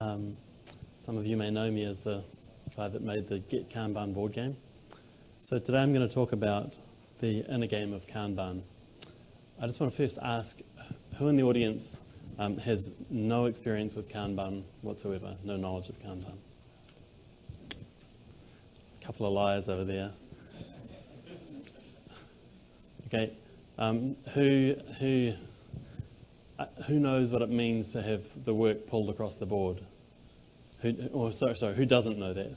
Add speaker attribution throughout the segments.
Speaker 1: Some of you may know me as the guy that made the Get Kanban board game. So today I'm going to talk about the inner game of Kanban. I just want to first ask, who in the audience has no experience with Kanban whatsoever, no knowledge of Kanban? A couple of liars over there. Okay, who knows what it means to have the work pulled across the board? Who doesn't know that?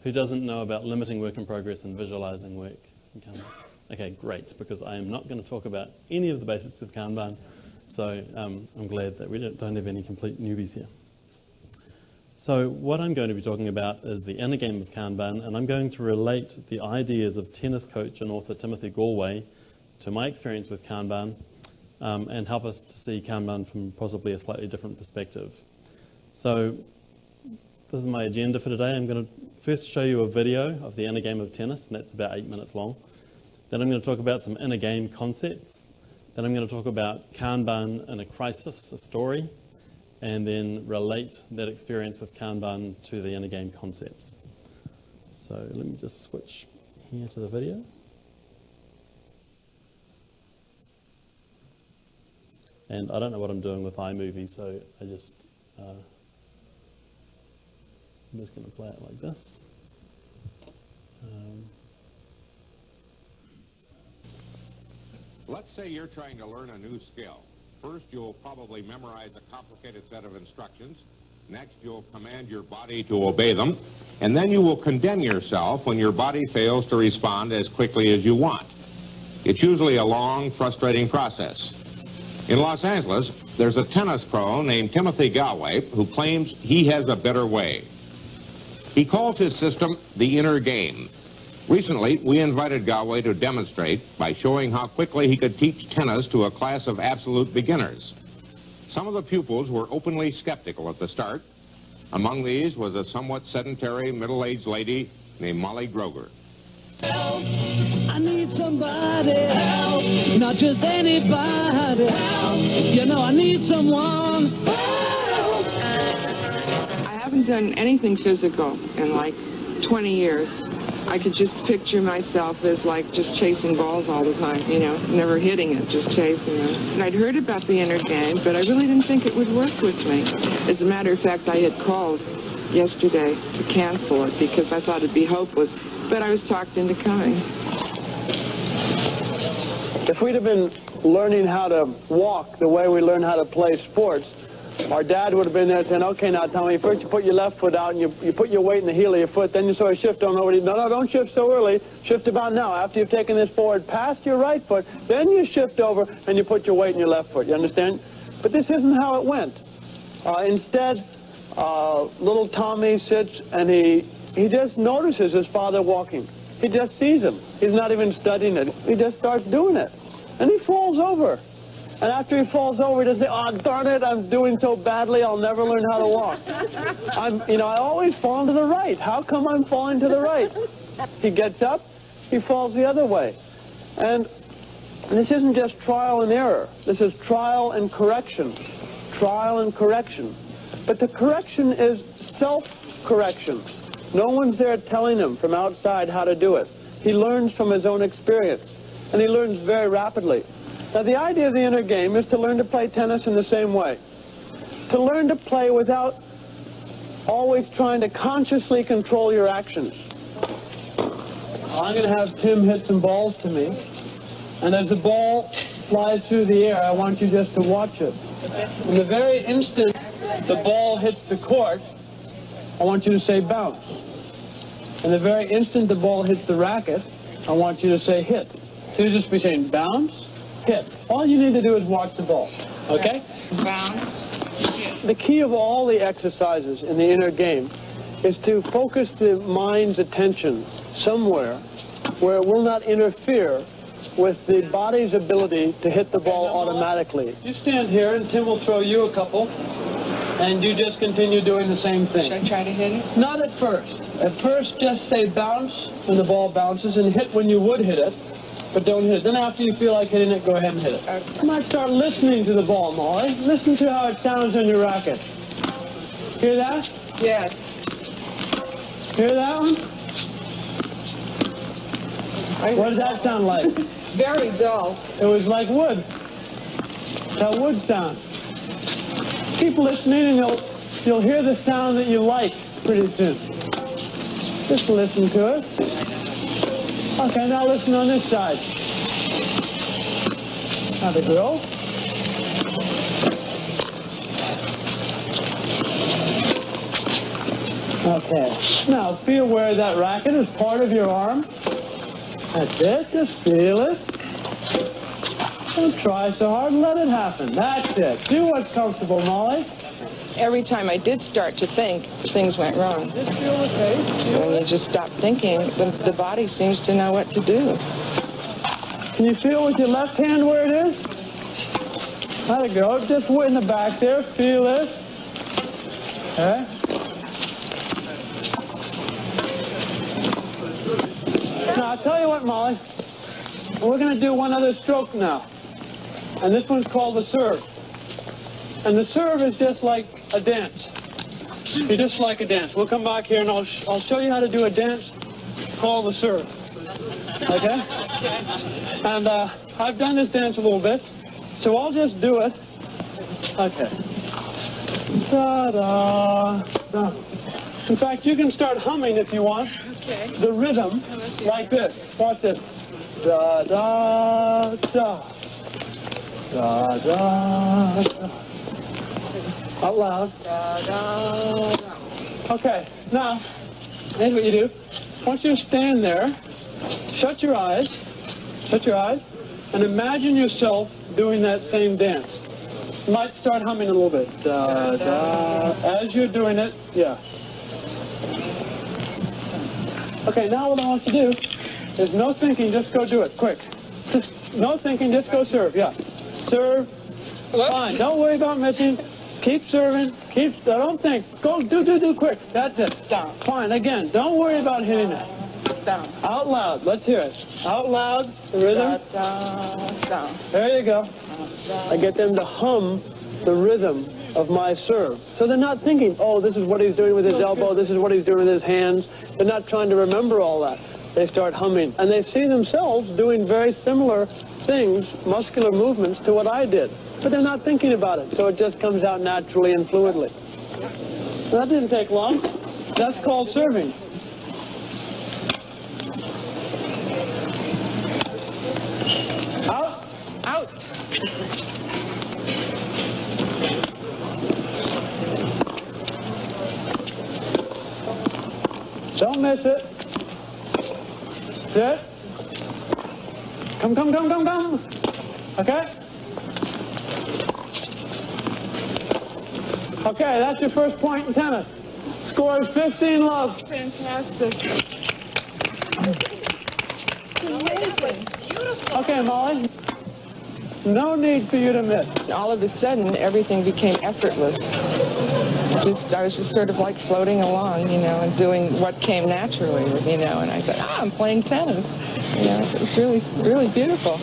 Speaker 1: Who doesn't know about limiting work in progress and visualizing work in Kanban? Okay, great, because I am not going to talk about any of the basics of Kanban, so I'm glad that we don't have any complete newbies here. So what I'm going to be talking about is the inner game of Kanban, and I'm going to relate the ideas of tennis coach and author Timothy Gallwey to my experience with Kanban, and help us to see Kanban from possibly a slightly different perspective. So this is my agenda for today. I'm going to first show you a video of the inner game of tennis, and that's about 8 minutes long. Then I'm going to talk about some inner game concepts. Then I'm going to talk about Kanban in a crisis, a story, and then relate that experience with Kanban to the inner game concepts. So let me just switch here to the video. And I don't know what I'm doing with iMovie, so I'm just going to play it like this.
Speaker 2: Let's say you're trying to learn a new skill. First, you'll probably memorize a complicated set of instructions. Next, you'll command your body to obey them. And then you will condemn yourself when your body fails to respond as quickly as you want. It's usually a long, frustrating process. In Los Angeles, there's a tennis pro named Timothy Gallwey who claims he has a better way. He calls his system the inner game. Recently, we invited Gallwey to demonstrate by showing how quickly he could teach tennis to a class of absolute beginners. Some of the pupils were openly skeptical at the start. Among these was a somewhat sedentary middle-aged lady named Molly Groger.
Speaker 3: Help! I need somebody. Help! Not just anybody. Help! You know I need someone. Help!
Speaker 4: I haven't done anything physical in like 20 years. I could just picture myself as like just chasing balls all the time, you know, never hitting it, just chasing it. And I'd heard about the inner game, but I really didn't think it would work with me. As a matter of fact, I had called yesterday to cancel it because I thought it'd be hopeless, but I was talked into coming.
Speaker 5: If we'd have been learning how to walk the way we learn how to play sports, our dad would have been there saying, okay, now, Tommy, first you put your left foot out and you put your weight in the heel of your foot, then you sort of shift on over. No, don't shift so early. Shift about now. After you've taken this forward past your right foot, then you shift over and you put your weight in your left foot. You understand? But this isn't how it went. Instead, little Tommy sits and he just notices his father walking. He just sees him. He's not even studying it. He just starts doing it. And he falls over. And after he falls over, he doesn't say, oh, darn it, I'm doing so badly, I'll never learn how to walk. I always fall to the right. How come I'm falling to the right? He gets up, he falls the other way. And this isn't just trial and error. This is trial and correction. Trial and correction. But the correction is self-correction. No one's there telling him from outside how to do it. He learns from his own experience, and he learns very rapidly. Now, the idea of the inner game is to learn to play tennis in the same way. To learn to play without always trying to consciously control your actions. I'm going to have Tim hit some balls to me, and as the ball flies through the air, I want you just to watch it. In the very instant the ball hits the court, I want you to say bounce. In the very instant the ball hits the racket, I want you to say hit. So you just be saying bounce, hit. All you need to do is watch the ball, okay?
Speaker 4: Bounce.
Speaker 5: The key of all the exercises in the inner game is to focus the mind's attention somewhere where it will not interfere with the body's ability to hit the ball automatically. You stand here and Tim will throw you a couple, and you just continue doing the same thing.
Speaker 4: Should I try to hit it?
Speaker 5: Not at first. At first, just say bounce when the ball bounces and hit when you would hit it. But don't hit it. Then after you feel like hitting it, go ahead and hit it. You might start listening to the ball, Molly. Listen to how it sounds on your racket. Hear that?
Speaker 4: Yes.
Speaker 5: Hear that one? What did that sound like?
Speaker 4: Very dull.
Speaker 5: It was like wood. That wood sound. Keep listening and you'll hear the sound that you like pretty soon. Just listen to it. Okay, now listen on this side. Now the grill. Okay. Now be aware that racket is part of your arm. That's it. Just feel it. Don't try so hard. Let it happen. That's it. Do what's comfortable, Molly.
Speaker 4: Every time I did start to think, things went wrong.
Speaker 5: Just feel the pace.
Speaker 4: When you just stop thinking, the body seems to know what to do.
Speaker 5: Can you feel with your left hand where it is? Let it go. Just in the back there. Feel it. Okay. Now, I'll tell you what, Molly. We're going to do one other stroke now. And this one's called the serve. And the serve is just like a dance. You're just like a dance. We'll come back here and I'll show you how to do a dance called the serve. Okay? And I've done this dance a little bit, so I'll just do it. Okay. Da-da-da. In fact, you can start humming if you want.
Speaker 4: Okay.
Speaker 5: The rhythm, like this. Watch this. Da-da-da. Da-da-da. Out loud. Okay, now, here's what you do. Once you stand there, shut your eyes, and imagine yourself doing that same dance. You might start humming a little bit. Da, da. As you're doing it, yeah. Okay, now what I want you to do is no thinking, just go do it, quick. Just no thinking, just go serve, yeah. Serve, fine, don't worry about missing. Keep serving, don't think. Go, do, quick. That's it.
Speaker 4: Down.
Speaker 5: Fine, again, don't worry about hitting it.
Speaker 4: Down.
Speaker 5: Out loud, let's hear it. Out loud, the rhythm.
Speaker 4: Down.
Speaker 5: There you go. I get them to hum the rhythm of my serve. So they're not thinking, oh, this is what he's doing with his elbow, this is what he's doing with his hands. They're not trying to remember all that. They start humming. And they see themselves doing very similar things, muscular movements, to what I did. But they're not thinking about it, so it just comes out naturally and fluidly. So that didn't take long. That's called serving. Out.
Speaker 4: Out.
Speaker 5: Don't miss it. Sit. Come. Okay? Okay, that's your first point in tennis. Score is 15-love.
Speaker 4: Fantastic. Amazing. Beautiful.
Speaker 5: Okay, Molly. No need for you to miss.
Speaker 4: All of a sudden, everything became effortless. I was just sort of like floating along, and doing what came naturally, and I said, I'm playing tennis. It's really beautiful.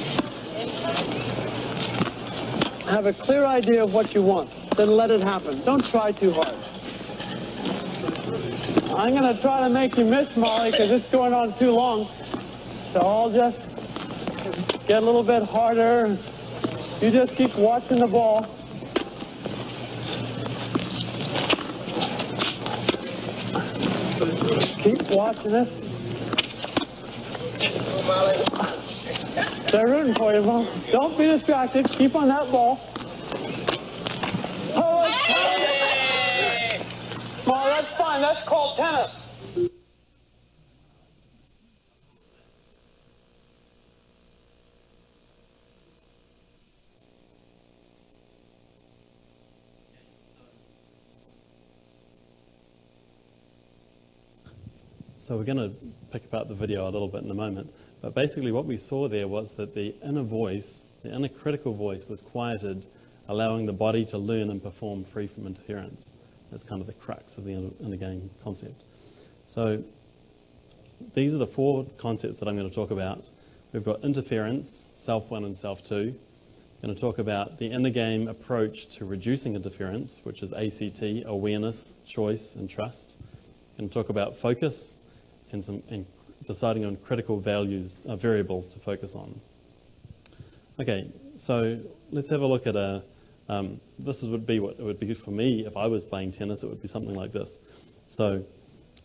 Speaker 5: Have a clear idea of what you want. Then let it happen. Don't try too hard. I'm going to try to make you miss, Molly, because it's going on too long. So I'll just get a little bit harder. You just keep watching the ball. Keep watching it. They're rooting for you, Mom. Don't be distracted. Keep on that ball. Oh, Mom, that's fine. That's called tennis.
Speaker 1: So we're going to pick apart the video a little bit in a moment, but basically what we saw there was that the inner voice, the inner critical voice, was quieted, allowing the body to learn and perform free from interference. That's kind of the crux of the inner game concept. So these are the four concepts that I'm going to talk about. We've got interference, self 1 and self 2, I'm going to talk about the inner game approach to reducing interference, which is ACT, awareness, choice, and trust. I'm going to talk about focus and deciding on critical variables to focus on. Okay, so let's have a look at this would be what it would be good for me if I was playing tennis. It would be something like this. So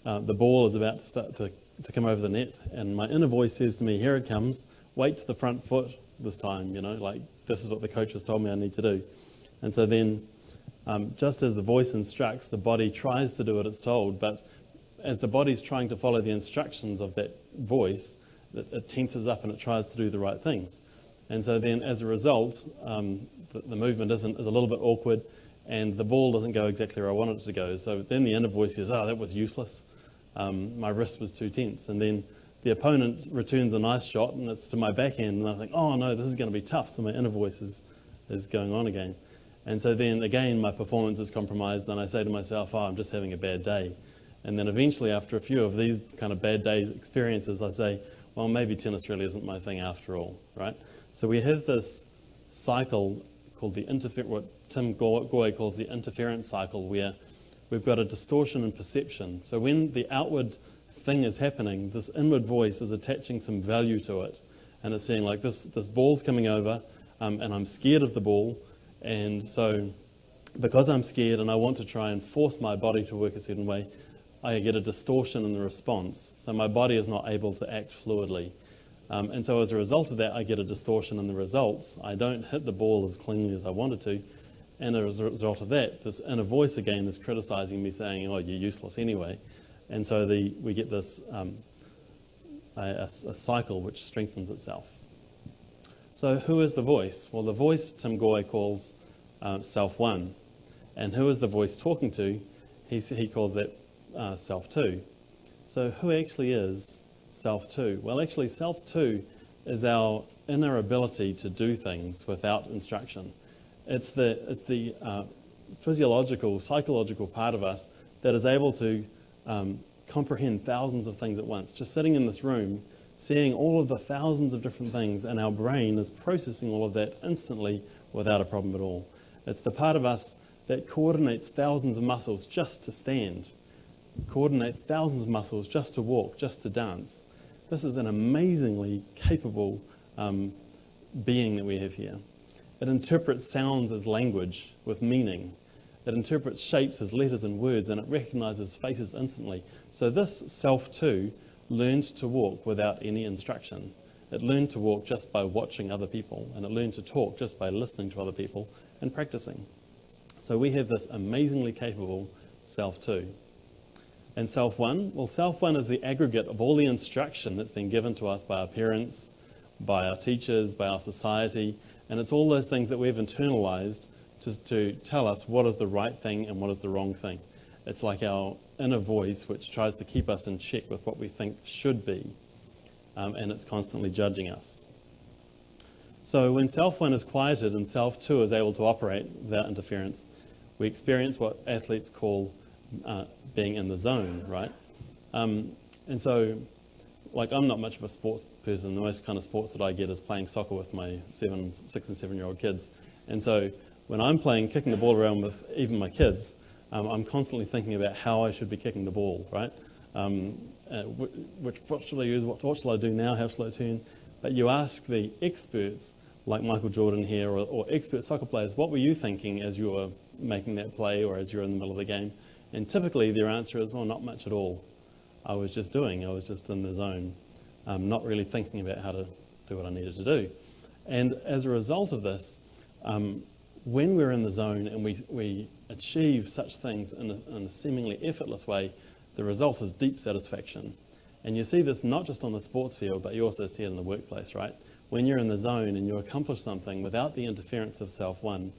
Speaker 1: the ball is about to start to come over the net, and my inner voice says to me, here it comes, wait to the front foot this time, you know, like this is what the coach has told me I need to do. And so then, just as the voice instructs, the body tries to do what it's told, but as the body's trying to follow the instructions of that voice, it tenses up and it tries to do the right things. And so then, as a result, the movement is a little bit awkward, and the ball doesn't go exactly where I want it to go. So then the inner voice says, oh, that was useless. My wrist was too tense. And then the opponent returns a nice shot, and it's to my backhand, and I think, oh no, this is going to be tough. So my inner voice is going on again. And so then again, my performance is compromised, and I say to myself, oh, I'm just having a bad day. And then eventually, after a few of these kind of bad day experiences, I say, well, maybe tennis really isn't my thing after all, right? So we have this cycle called what Tim Gallwey calls the interference cycle, where we've got a distortion in perception. So when the outward thing is happening, this inward voice is attaching some value to it, and it's saying like this ball's coming over, and I'm scared of the ball, and so because I'm scared and I want to try and force my body to work a certain way, I get a distortion in the response. So my body is not able to act fluidly. And so as a result of that, I get a distortion in the results. I don't hit the ball as cleanly as I wanted to. And as a result of that, this inner voice again is criticizing me, saying, oh, you're useless anyway. And so we get this a cycle which strengthens itself. So who is the voice? Well, the voice Tim Gallwey calls self-1. And who is the voice talking to? He calls that self-2. So who actually is self-2? Well, actually, self-2 is our inner ability to do things without instruction. It's the physiological, psychological part of us that is able to comprehend thousands of things at once. Just sitting in this room, seeing all of the thousands of different things, and our brain is processing all of that instantly without a problem at all. It's the part of us that coordinates thousands of muscles just to stand, coordinates thousands of muscles just to walk, just to dance. This is an amazingly capable being that we have here. It interprets sounds as language with meaning. It interprets shapes as letters and words, and it recognizes faces instantly. So this self-2 learned to walk without any instruction. It learned to walk just by watching other people, and it learned to talk just by listening to other people and practicing. So we have this amazingly capable self-2. And self-1? Well, self-1 is the aggregate of all the instruction that's been given to us by our parents, by our teachers, by our society, and it's all those things that we've internalized to tell us what is the right thing and what is the wrong thing. It's like our inner voice which tries to keep us in check with what we think should be, and it's constantly judging us. So when self-1 is quieted and self-2 is able to operate without interference, we experience what athletes call being in the zone, right? And so, like, I'm not much of a sports person. The most kind of sports that I get is playing soccer with my 6 and 7-year-old kids. And so when I'm playing, kicking the ball around with even my kids, I'm constantly thinking about how I should be kicking the ball, right? Which foot shall I use? What shall I do now? How shall I turn? But you ask the experts, like Michael Jordan here, or expert soccer players, what were you thinking as you were making that play or as you were in the middle of the game? And typically their answer is, well, not much at all. I was just in the zone, not really thinking about how to do what I needed to do. And as a result of this, when we're in the zone and we achieve such things in a seemingly effortless way, the result is deep satisfaction. And you see this not just on the sports field, but you also see it in the workplace, right? When you're in the zone and you accomplish something without the interference of self-1,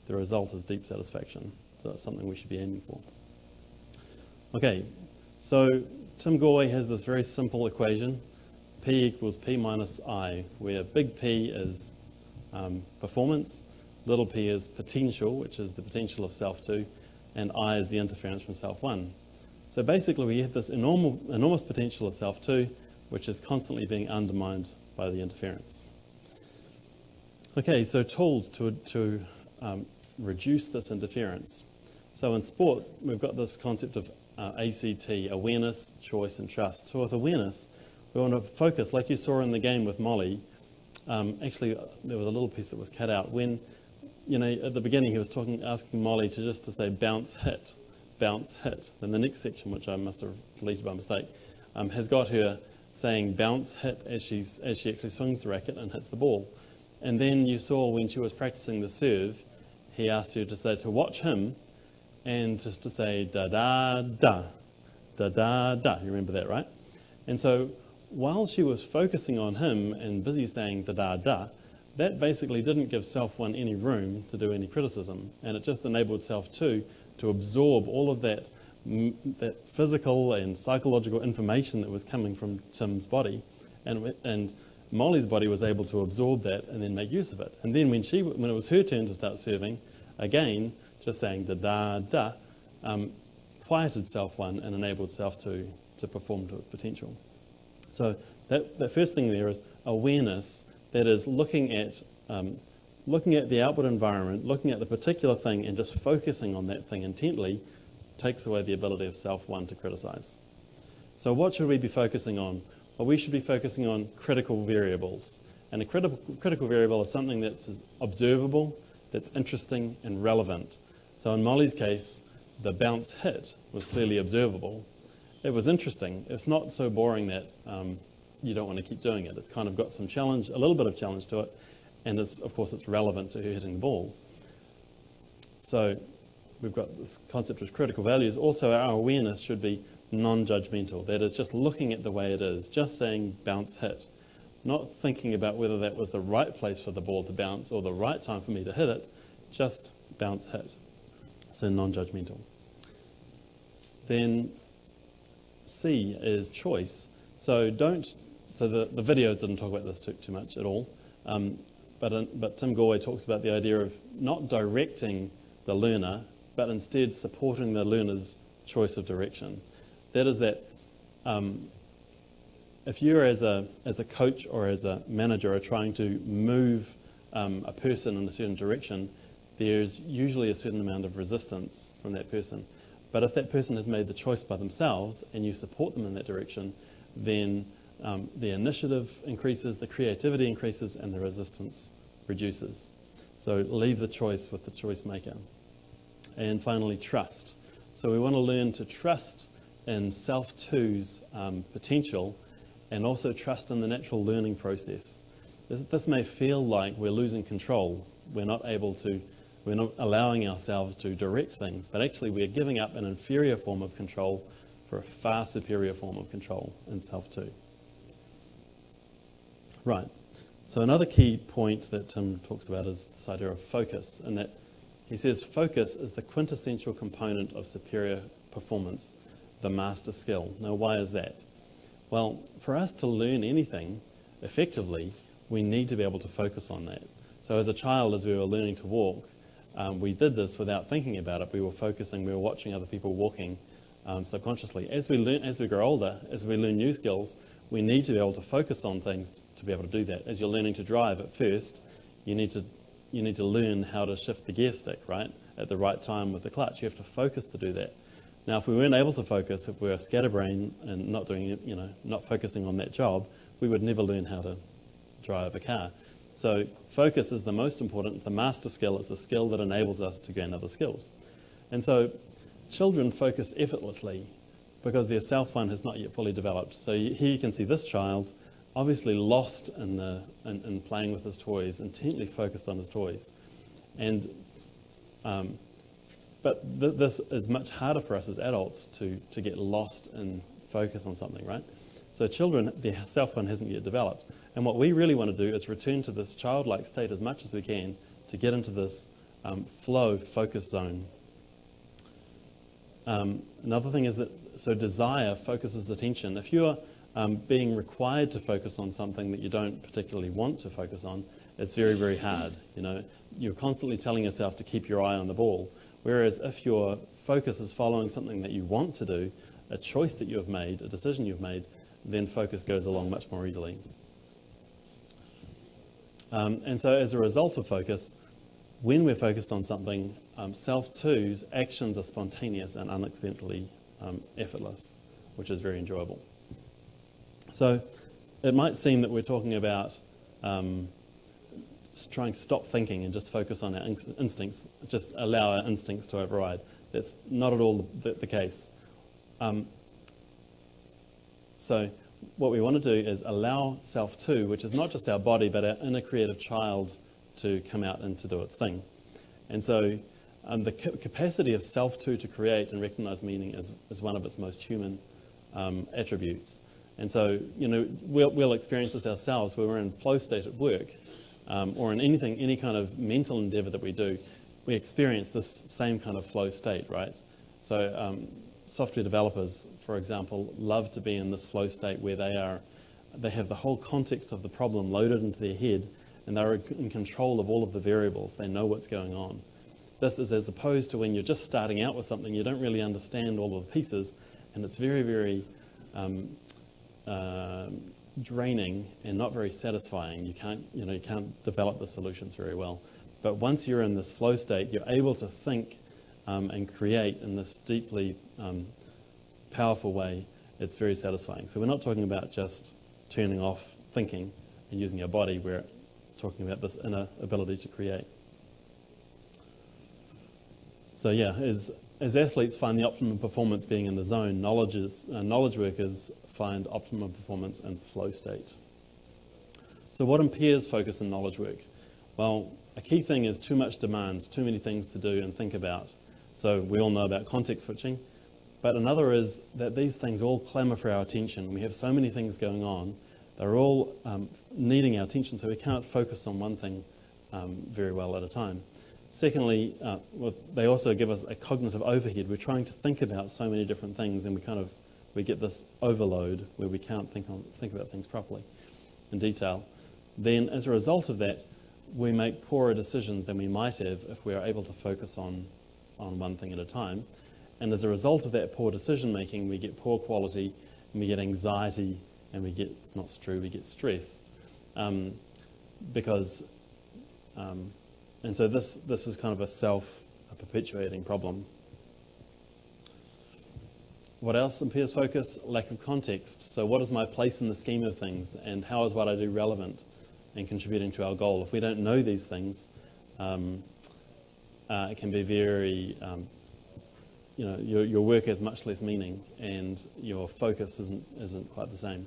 Speaker 1: the result is deep satisfaction. So that's something we should be aiming for. Okay, so Tim Gallwey has this very simple equation, P equals P minus I, where big P is performance, little p is potential, which is the potential of self-2, and I is the interference from self-1. So basically we have this enormous potential of self-2, which is constantly being undermined by the interference. Okay, so tools to reduce this interference. So in sport, we've got this concept of ACT, awareness, choice, and trust. So with awareness, we want to focus, like you saw in the game with Molly. Actually, there was a little piece that was cut out. When, at the beginning he was asking Molly to say bounce, hit, bounce, hit. Then the next section, which I must have deleted by mistake, has got her saying bounce, hit as she actually swings the racket and hits the ball. And then you saw when she was practicing the serve, he asked her to watch him and just to say da-da-da, da-da-da. You remember that, right? And so while she was focusing on him and busy saying da-da-da, that basically didn't give Self 1 any room to do any criticism. And it just enabled Self 2 to absorb all of that physical and psychological information that was coming from Tim's body. And Molly's body was able to absorb that and then make use of it. And then when it was her turn to start serving, again, just saying da-da-da, quieted Self 1 and enabled Self 2 to perform to its potential. So the first thing there is awareness, that is looking at the outward environment, looking at the particular thing and just focusing on that thing intently takes away the ability of Self 1 to criticize. So what should we be focusing on? Well, we should be focusing on critical variables. And a critical variable is something that's observable, that's interesting and relevant. So in Molly's case, the bounce hit was clearly observable. It was interesting. It's not so boring that you don't want to keep doing it. It's kind of got some challenge, a little bit of challenge to it, and of course it's relevant to her hitting the ball. So we've got this concept of critical values. Also, our awareness should be non-judgmental. That is, just looking at the way it is, just saying bounce hit, not thinking about whether that was the right place for the ball to bounce or the right time for me to hit it, just bounce hit. So non-judgmental. Then C is choice. So the videos didn't talk about this too much at all, but Tim Gallwey talks about the idea of not directing the learner, but instead supporting the learner's choice of direction. That is that if you as a coach or as a manager are trying to move a person in a certain direction, there's usually a certain amount of resistance from that person. But if that person has made the choice by themselves and you support them in that direction, then the initiative increases, the creativity increases, and the resistance reduces. So leave the choice with the choice maker. And finally, trust. So we want to learn to trust in Self 2's potential and also trust in the natural learning process. This may feel like we're losing control. We're not allowing ourselves to direct things, but actually we're giving up an inferior form of control for a far superior form of control in Self 2. Right. So another key point that Tim talks about is this idea of focus, and that he says focus is the quintessential component of superior performance, the master skill. Now, why is that? Well, for us to learn anything effectively, we need to be able to focus on that. So as a child, as we were learning to walk, we did this without thinking about it. We were focusing, we were watching other people walking subconsciously. As we grow older, as we learn new skills, we need to be able to focus on things to be able to do that. As you're learning to drive at first, you need to learn how to shift the gear stick, right, at the right time with the clutch. You have to focus to do that. Now, if we weren't able to focus, if we were scatterbrained and not doing it, not focusing on that job, we would never learn how to drive a car. So focus is the most important. It's the master skill. It's the skill that enables us to gain other skills. And so children focus effortlessly because their Self 1 has not yet fully developed. So here you can see this child obviously lost in playing with his toys, intently focused on his toys. And but this is much harder for us as adults to get lost in focus on something, right? So children, their Self 1 hasn't yet developed. And what we really want to do is return to this childlike state as much as we can to get into this flow focus zone. Another thing is that, so desire focuses attention. If you're being required to focus on something that you don't particularly want to focus on, it's very, very hard. You're constantly telling yourself to keep your eye on the ball. Whereas if your focus is following something that you want to do, a choice that you have made, a decision you've made, then focus goes along much more easily. And so as a result of focus, when we're focused on something, self-two's actions are spontaneous and unexpectedly effortless, which is very enjoyable. So it might seem that we're talking about trying to stop thinking and just focus on our instincts, just allow our instincts to override. That's not at all the case. So what we want to do is allow self-two, which is not just our body, but our inner creative child, to come out and to do its thing. And so the capacity of self-two to create and recognize meaning is one of its most human attributes. And so, you know, we'll experience this ourselves where we're in flow state at work, or in any kind of mental endeavor that we do. We experience this same kind of flow state, right? So software developers, for example, love to be in this flow state where they have the whole context of the problem loaded into their head, and they're in control of all of the variables. They know what's going on. This is as opposed to when you're just starting out with something, you don't really understand all of the pieces, and it's very, very draining and not very satisfying. You can't develop the solutions very well. But once you're in this flow state, you're able to think and create in this deeply powerful way. It's very satisfying. So we're not talking about just turning off thinking and using our body. We're talking about this inner ability to create. So yeah, as athletes find the optimum performance being in the zone, knowledge workers find optimum performance in flow state. So what impairs focus and knowledge work? Well, a key thing is too much demand, too many things to do and think about. So we all know about context switching, but another is that these things all clamour for our attention. We have so many things going on, they're all needing our attention, so we can't focus on one thing very well at a time. Secondly, they also give us a cognitive overhead. We're trying to think about so many different things, and we get this overload where we can't think about things properly in detail. Then, as a result of that, we make poorer decisions than we might have if we are able to focus on one thing at a time. And as a result of that poor decision making, we get poor quality, and we get anxiety, and we get we get stressed because. And so this is kind of a self-perpetuating problem. What else impairs focus? Lack of context. So what is my place in the scheme of things, and how is what I do relevant and contributing to our goal? If we don't know these things, it can be very, your work has much less meaning, and your focus isn't quite the same.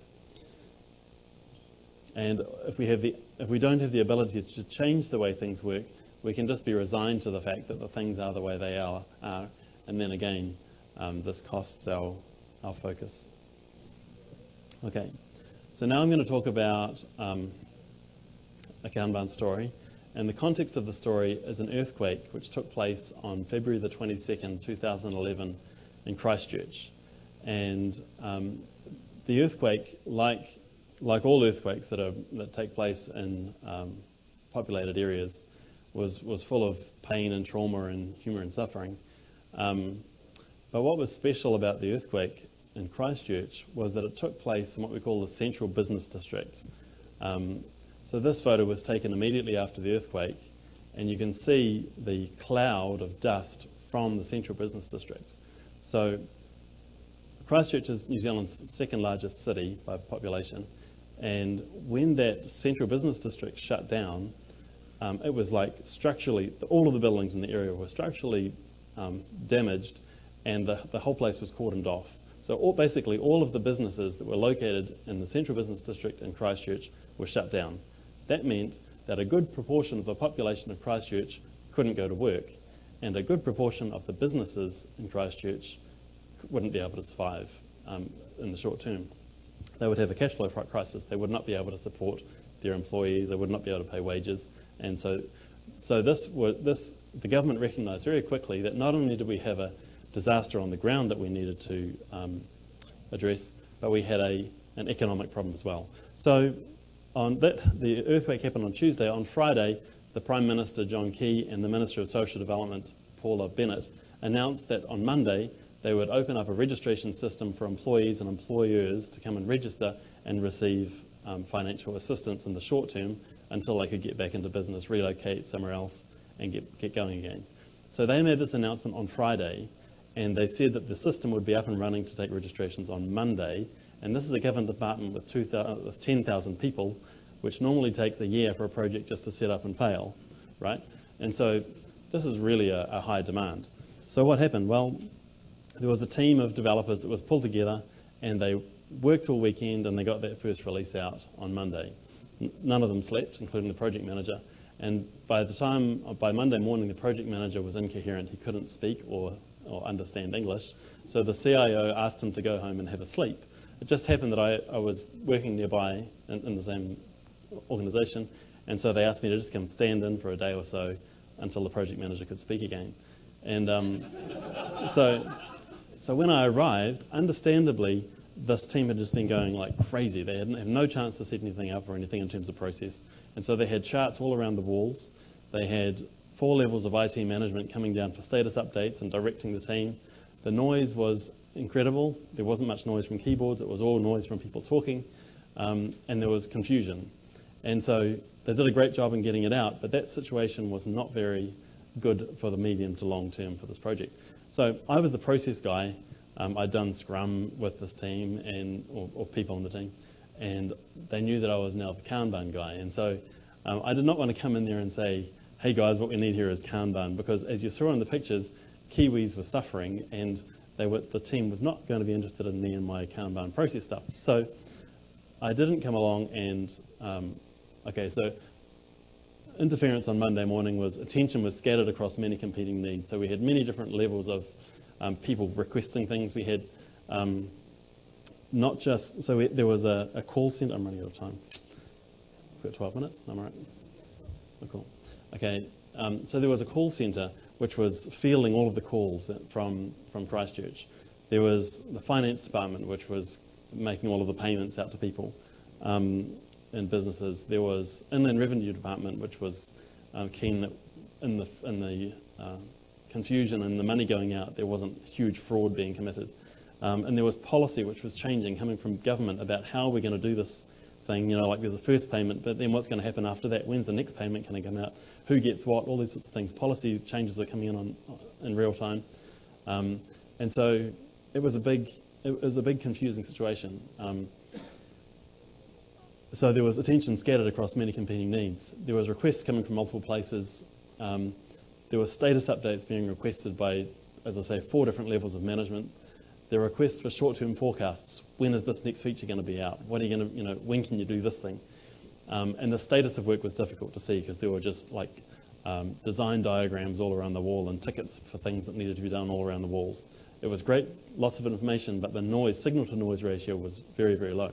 Speaker 1: And if we don't have the ability to change the way things work, we can just be resigned to the fact that the things are the way they are, and then again, this costs our focus. Okay, so now I'm going to talk about a Kanban story, and the context of the story is an earthquake which took place on February the 22nd, 2011 in Christchurch. And the earthquake, like all earthquakes that take place in populated areas, was full of pain and trauma and humour and suffering. But what was special about the earthquake in Christchurch was that it took place in what we call the central business district. So this photo was taken immediately after the earthquake, and you can see the cloud of dust from the central business district. So Christchurch is New Zealand's second largest city by population, and when that central business district shut down, it was like structurally, all of the buildings in the area were structurally damaged, and the whole place was cordoned off. So basically all of the businesses that were located in the central business district in Christchurch were shut down. That meant that a good proportion of the population of Christchurch couldn't go to work, and a good proportion of the businesses in Christchurch wouldn't be able to survive in the short term. They would have a cash flow crisis. They would not be able to support their employees. They would not be able to pay wages. And so the government recognised very quickly that not only did we have a disaster on the ground that we needed to address, but we had an economic problem as well. So the earthquake happened on Tuesday. On Friday, the Prime Minister, John Key, and the Minister of Social Development, Paula Bennett, announced that on Monday they would open up a registration system for employees and employers to come and register and receive financial assistance in the short term until they could get back into business, relocate somewhere else, and get going again. So they made this announcement on Friday, and they said that the system would be up and running to take registrations on Monday. And this is a government department with 10,000 people, which normally takes a year for a project just to set up and fail, right? And so this is really a high demand. So what happened? Well, there was a team of developers that was pulled together, and they worked all weekend, and they got that first release out on Monday. None of them slept, including the project manager. And by Monday morning, the project manager was incoherent. He couldn't speak or understand English. So the CIO asked him to go home and have a sleep. It just happened that I was working nearby in the same organisation, and so they asked me to just come stand in for a day or so until the project manager could speak again. And so when I arrived, understandably, this team had just been going like crazy. They had no chance to set anything up or anything in terms of process. And so they had charts all around the walls. They had 4 levels of IT management coming down for status updates and directing the team. The noise was incredible. There wasn't much noise from keyboards. It was all noise from people talking. And there was confusion. And so they did a great job in getting it out, but that situation was not very good for the medium to long term for this project. So I was the process guy. I'd done Scrum with this team or people on the team, and they knew that I was now the Kanban guy. And so I did not want to come in there and say, hey guys, what we need here is Kanban, because as you saw in the pictures, Kiwis were suffering, and the team was not going to be interested in me and my Kanban process stuff. So I didn't come along and, so interference on Monday morning was attention was scattered across many competing needs. So we had many different levels of people requesting things. We had not just, so there was a call centre. I'm running out of time. We've got 12 minutes, am I right? Oh, cool. Okay, so there was a call centre which was fielding all of the calls from Christchurch. There was the finance department, which was making all of the payments out to people and businesses. There was Inland Revenue Department, which was keen that in the confusion and the money going out, there wasn't huge fraud being committed. And there was policy which was changing, coming from government about how we're going to do this thing. You know, like there's a first payment, but then what's going to happen after that? When's the next payment going to come out? Who gets what? All these sorts of things. Policy changes were coming in real time. And so it was a big confusing situation. So there was attention scattered across many competing needs. There was requests coming from multiple places. There were status updates being requested by, as I say, 4 different levels of management. There were requests for short-term forecasts. When is this next feature going to be out? What are you going to, when can you do this thing? And the status of work was difficult to see because there were just like design diagrams all around the wall and tickets for things that needed to be done all around the walls. It was great, lots of information, but the noise, signal-to-noise ratio was very, very low.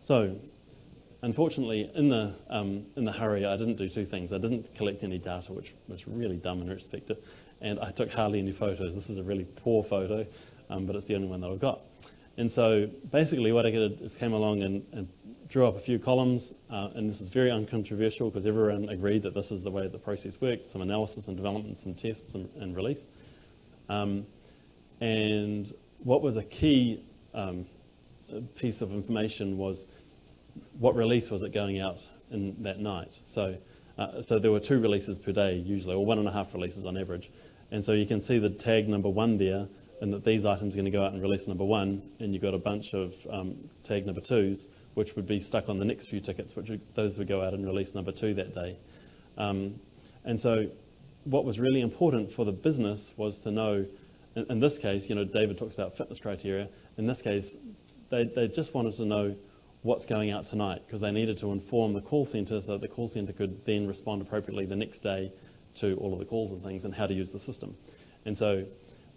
Speaker 1: So, unfortunately, in the hurry, I didn't do 2 things. I didn't collect any data, which was really dumb in retrospect, and I took hardly any photos. This is a really poor photo, but it's the only one that I've got. And so, basically, what I did is came along and drew up a few columns, and this is very uncontroversial because everyone agreed that this is the way the process worked, some analysis and development, some tests and release. And what was a key piece of information was what release was it going out in that night. So there were 2 releases per day usually, or 1.5 releases on average. And so you can see the tag number 1 there, and that these items are going to go out in release number 1, and you've got a bunch of tag number 2s, which would be stuck on the next few tickets, those would go out in release number 2 that day. And so what was really important for the business was to know, in this case, you know, David talks about fitness criteria. In this case, they just wanted to know what's going out tonight because they needed to inform the call centre so that the call centre could then respond appropriately the next day to all of the calls and things and how to use the system. And so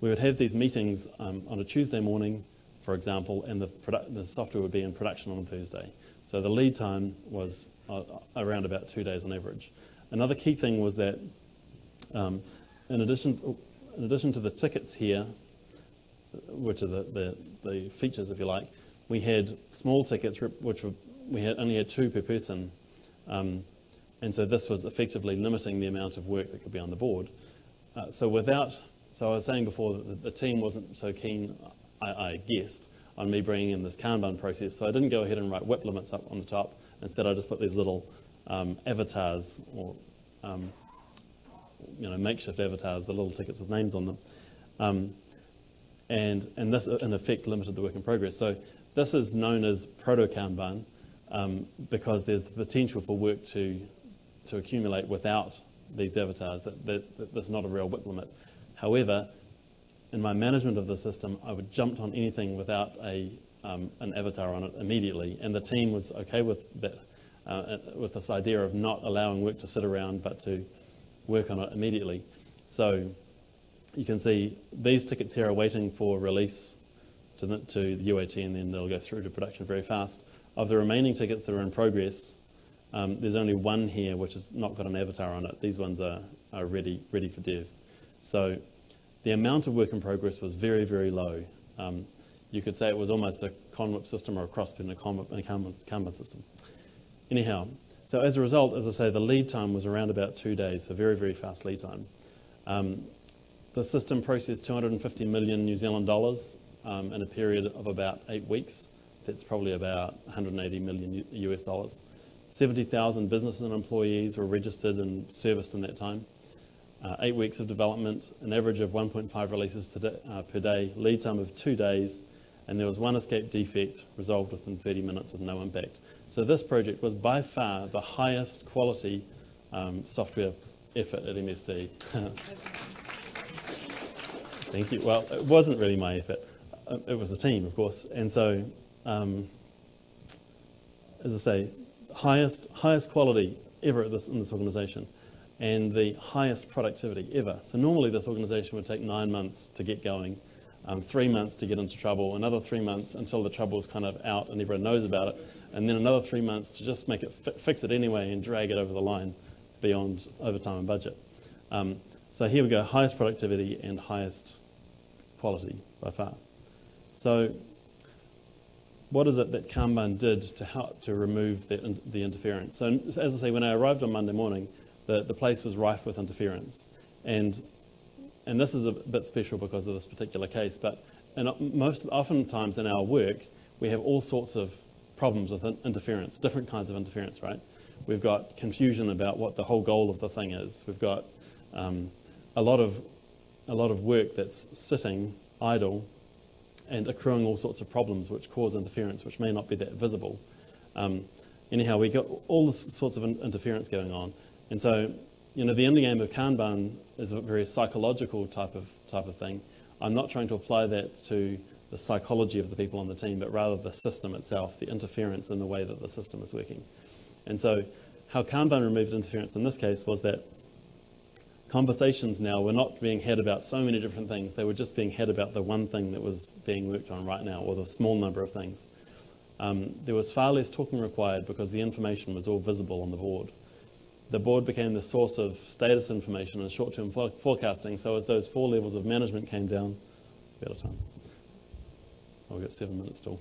Speaker 1: we would have these meetings on a Tuesday morning, for example, and the software would be in production on a Thursday. So the lead time was around about 2 days on average. Another key thing was that in addition to the tickets here, which are the features, if you like, we had small tickets, which we only had 2 per person, and so this was effectively limiting the amount of work that could be on the board. So I was saying before that the team wasn't so keen, I guessed, on me bringing in this Kanban process, so I didn't go ahead and write WIP limits up on the top. Instead, I just put these little avatars, or makeshift avatars, the little tickets with names on them. And this, in effect, limited the work in progress. So this is known as proto-Kanban because there's the potential for work to accumulate without these avatars. That's not a real WIP limit. However, in my management of the system, I would jump on anything without an avatar on it immediately, and the team was okay with that, with this idea of not allowing work to sit around, but to work on it immediately. So you can see these tickets here are waiting for release to the UAT, and then they'll go through to production very fast. Of the remaining tickets that are in progress, there's only one here which has not got an avatar on it. These ones are ready for dev. So the amount of work in progress was very, very low. You could say it was almost a conwip system or a cross between a Kanban system. Anyhow, so as a result, as I say, the lead time was around about 2 days, so very, very fast lead time. The system processed 250 million New Zealand dollars in a period of about 8 weeks. That's probably about 180 million US dollars. 70,000 businesses and employees were registered and serviced in that time. 8 weeks of development, an average of 1.5 releases per day, lead time of 2 days, and there was one escape defect resolved within 30 minutes with no impact. So this project was by far the highest quality software effort at MSD. Thank you. Well, it wasn't really my effort. It was the team, of course. And so, as I say, highest quality ever in this organisation, and the highest productivity ever. So normally this organisation would take 9 months to get going, 3 months to get into trouble, another 3 months until the trouble's kind of out and everyone knows about it, and then another 3 months to just make it fix it anyway and drag it over the line beyond overtime and budget. So here we go, highest productivity and highest quality by far. So what is it that Kanban did to help to remove the interference? So as I say, when I arrived on Monday morning, the place was rife with interference. And this is a bit special because of this particular case, but oftentimes in our work, we have all sorts of problems with interference, different kinds of interference, right? We've got confusion about what the whole goal of the thing is. We've got a lot of work that's sitting idle and accruing all sorts of problems which cause interference, which may not be that visible. Anyhow, we got all this sorts of interference going on. And so, the end game of Kanban is a very psychological type of thing. I'm not trying to apply that to the psychology of the people on the team, but rather the system itself, the interference in the way that the system is working. And so how Kanban removed interference in this case was that conversations now were not being had about so many different things. They were just being had about the one thing that was being worked on right now, or the small number of things. There was far less talking required because the information was all visible on the board. The board became the source of status information and short-term forecasting, so as those 4 levels of management came down, better time. I've got 7 minutes still.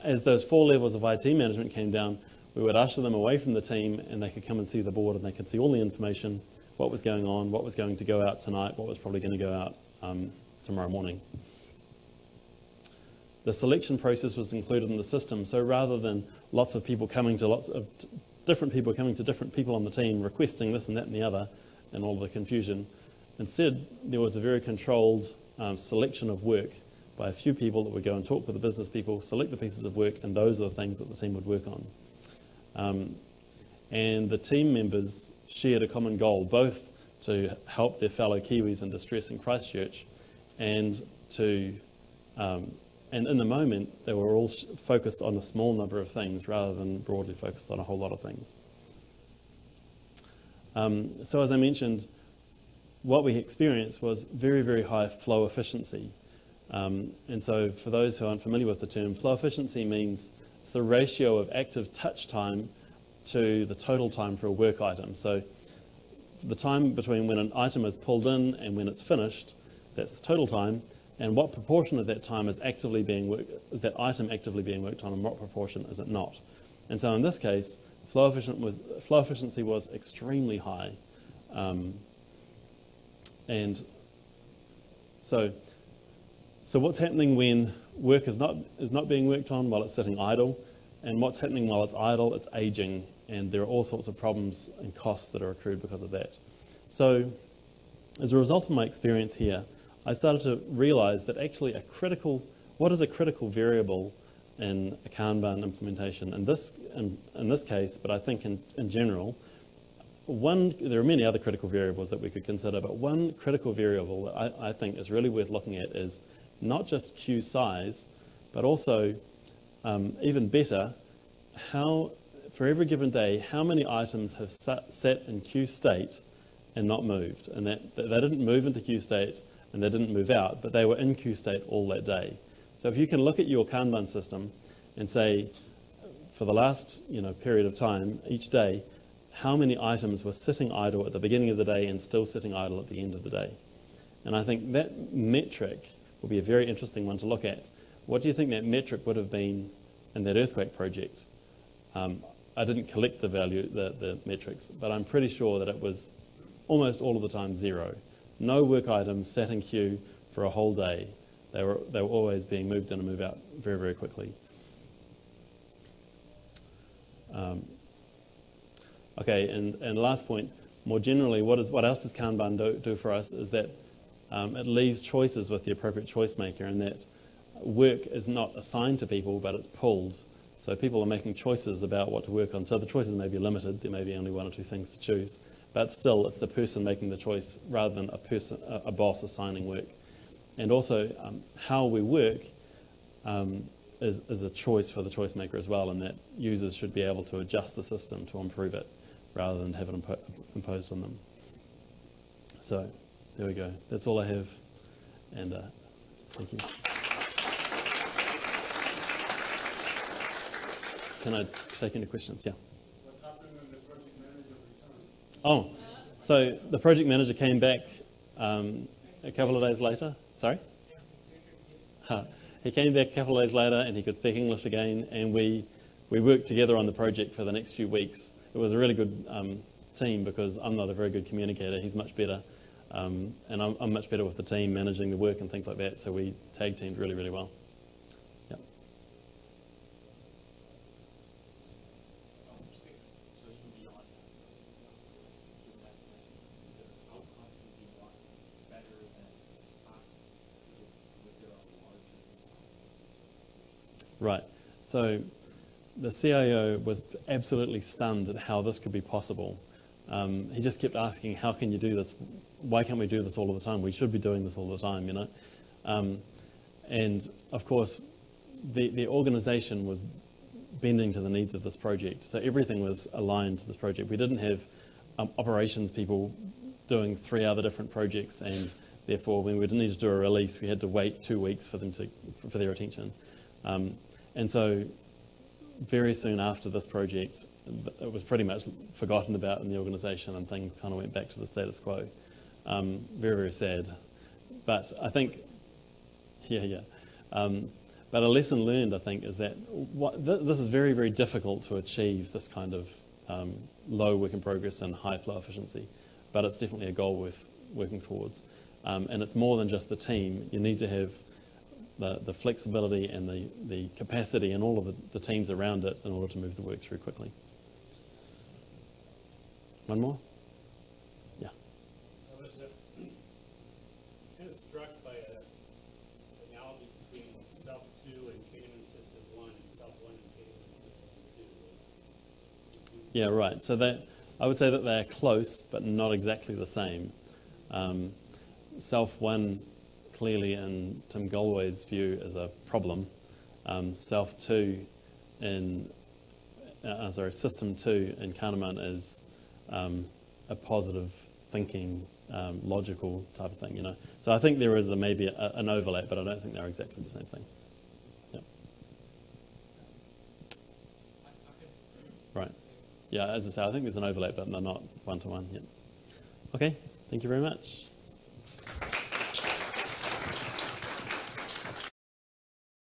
Speaker 1: As those 4 levels of IT management came down, we would usher them away from the team and they could come and see the board and they could see all the information, what was going on, what was going to go out tonight, what was probably going to go out tomorrow morning. The selection process was included in the system, so rather than lots of people coming to different people on the team requesting this and that and the other and all the confusion, instead there was a very controlled selection of work by a few people that would go and talk with the business people, select the pieces of work, and those are the things that the team would work on. And the team members shared a common goal, both to help their fellow Kiwis in distress in Christchurch and and in the moment they were all focused on a small number of things rather than broadly focused on a whole lot of things. So as I mentioned, what we experienced was very, very high flow efficiency. And so for those who aren't familiar with the term, flow efficiency means it's the ratio of active touch time to the total time for a work item. So the time between when an item is pulled in and when it's finished, that's the total time, and what proportion of that time is that item actively being worked on, and what proportion is it not. And so in this case, flow efficiency was extremely high. And so what's happening when work is not being worked on while it's sitting idle? And what's happening while it's idle? It's aging, and there are all sorts of problems and costs that are accrued because of that. So as a result of my experience here, I started to realize that actually what is a critical variable in a Kanban implementation? In this case, but I think in general, there are many other critical variables that we could consider, but one critical variable that I think is really worth looking at is not just queue size, but also, even better, for every given day, how many items have sat in queue state and not moved, and that they didn't move into queue state and they didn't move out, but they were in queue state all that day. So if you can look at your Kanban system and say, for the last period of time, each day, how many items were sitting idle at the beginning of the day and still sitting idle at the end of the day. And I think that metric will be a very interesting one to look at. What do you think that metric would have been in that earthquake project? I didn't collect the metrics, but I'm pretty sure that it was almost all of the time 0. No work items sat in queue for a whole day. They were always being moved in and moved out very, very quickly. Okay, and last point, more generally, what else does Kanban do for us is that it leaves choices with the appropriate choice maker, and that work is not assigned to people, but it's pulled. So people are making choices about what to work on. So the choices may be limited. There may be only 1 or 2 things to choose. But still, it's the person making the choice rather than a boss assigning work. And also, how we work is a choice for the choice maker as well, and that users should be able to adjust the system to improve it rather than have it imposed on them. So there we go. That's all I have. And thank you. Can I take any questions? Yeah.
Speaker 6: What happened when the project manager returned?
Speaker 1: Oh, so the project manager came back a couple of days later. Sorry? He came back a couple of days later and he could speak English again, and we worked together on the project for the next few weeks. It was a really good team because I'm not a very good communicator. He's much better. And I'm much better with the team managing the work and things like that, so we tag teamed really, really well. Yep. Right. So the CIO was absolutely stunned at how this could be possible. He just kept asking, how can you do this? Why can't we do this all of the time? We should be doing this all the time, you know? And of course, the organization was bending to the needs of this project. So everything was aligned to this project. We didn't have operations people doing 3 other different projects, and therefore when we need to do a release, we had to wait 2 weeks for them for their attention. And so very soon after this project, it was pretty much forgotten about in the organisation, and things kind of went back to the status quo. Very, very sad. But I think, but a lesson learned, I think, is that this is very, very difficult to achieve, this kind of low work in progress and high flow efficiency. But it's definitely a goal worth working towards. And it's more than just the team. You need to have the flexibility and the capacity and all of the teams around it in order to move the work through quickly. One more? Yeah.
Speaker 6: I was kind of struck by an analogy between Self 2 and Kanban System 1 and Self 1 and Kanban System 2.
Speaker 1: Yeah, right. So I would say that they're close, but not exactly the same. Self 1, clearly in Tim Gallwey's view, is a problem. Self 2 System 2 in Kanban is a positive thinking, logical type of thing, you know. So I think there is maybe an overlap, but I don't think they're exactly the same thing. Yep. Right. Yeah, as I say, I think there's an overlap, but they're not one-to-one yet. Okay, thank you very much.